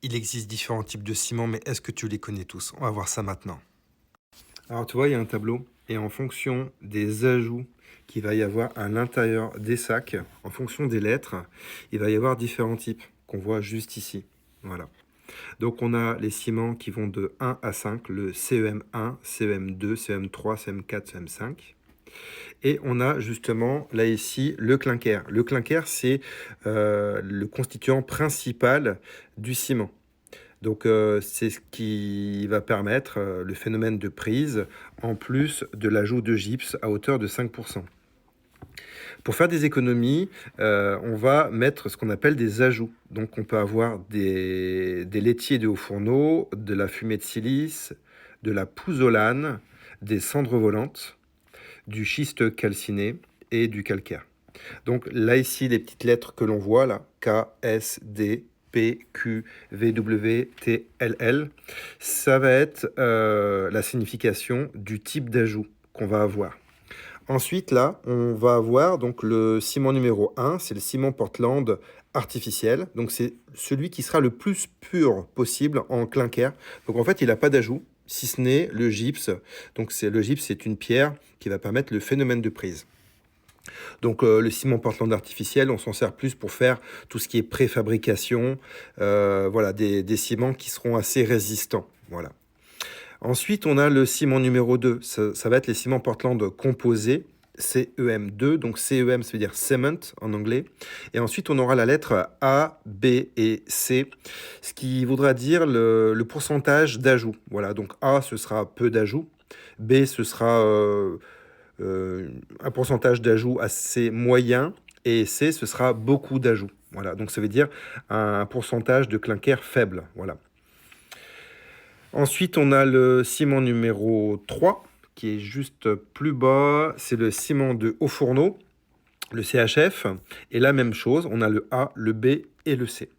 Il existe différents types de ciment, mais est-ce que tu les connais tous? On va voir ça maintenant. Alors tu vois, il y a un tableau, et en fonction des ajouts qu'il va y avoir à l'intérieur des sacs, en fonction des lettres, il va y avoir différents types qu'on voit juste ici. Voilà. Donc on a les ciments qui vont de 1 à 5, le CEM1, CEM2, CEM3, CEM4, CEM5. Et on a justement là ici le clinker. Le clinker, c'est le constituant principal du ciment. Donc c'est ce qui va permettre le phénomène de prise, en plus de l'ajout de gypse à hauteur de 5%. Pour faire des économies, on va mettre ce qu'on appelle des ajouts. Donc on peut avoir des laitiers de haut fourneau, de la fumée de silice, de la pouzzolane, des cendres volantes, du schiste calciné et du calcaire. Donc là, ici, les petites lettres que l'on voit, là, K, S, D, P, Q, V, W, T, L, L, ça va être la signification du type d'ajout qu'on va avoir. Ensuite, là, on va avoir donc le ciment numéro 1, c'est le ciment Portland artificiel. Donc c'est celui qui sera le plus pur possible en clinker. Donc en fait, il n'a pas d'ajout, si ce n'est le gypse. Donc le gypse, c'est une pierre qui va permettre le phénomène de prise. Donc le ciment Portland artificiel, on s'en sert plus pour faire tout ce qui est préfabrication, voilà, des ciments qui seront assez résistants. Voilà. Ensuite, on a le ciment numéro 2, ça va être les ciments Portland composés, CEM2, donc CEM, ça veut dire cement en anglais. Et ensuite, on aura la lettre A, B et C, ce qui voudra dire le pourcentage d'ajout. Voilà, donc A, ce sera peu d'ajout, B, ce sera un pourcentage d'ajout assez moyen, et C, ce sera beaucoup d'ajout. Voilà, donc ça veut dire un pourcentage de clinker faible. Voilà. Ensuite, on a le ciment numéro 3, qui est juste plus bas. C'est le ciment de haut fourneau, le CHF. Et la même chose, on a le A, le B et le C.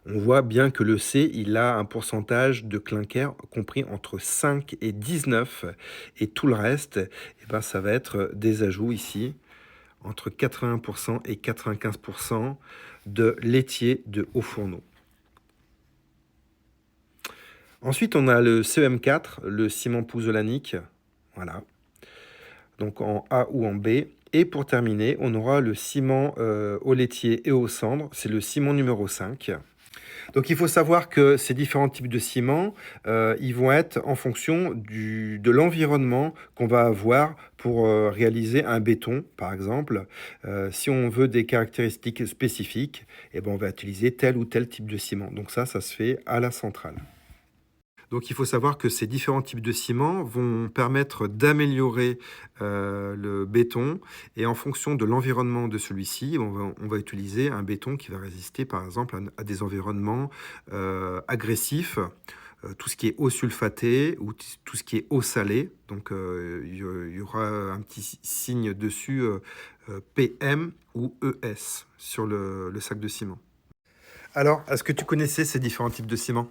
On voit bien que le C, il a un pourcentage de clinker compris entre 5 et 19. Et tout le reste, eh ben, ça va être des ajouts ici, entre 80% et 95% de laitier de haut fourneau. Ensuite, on a le CEM4, le ciment pouzzolanique, voilà, donc en A ou en B. Et pour terminer, on aura le ciment au laitier et aux cendres, c'est le ciment numéro 5. Donc il faut savoir que ces différents types de ciments, ils vont être en fonction de l'environnement qu'on va avoir pour réaliser un béton, par exemple. Si on veut des caractéristiques spécifiques, eh ben, on va utiliser tel ou tel type de ciment. Donc ça se fait à la centrale. Donc il faut savoir que ces différents types de ciments vont permettre d'améliorer le béton, et en fonction de l'environnement de celui-ci, on va utiliser un béton qui va résister par exemple à des environnements agressifs, tout ce qui est eau sulfatée ou tout ce qui est eau salée. Donc il y aura un petit signe dessus PM ou ES sur le sac de ciment. Alors, est-ce que tu connaissais ces différents types de ciments ?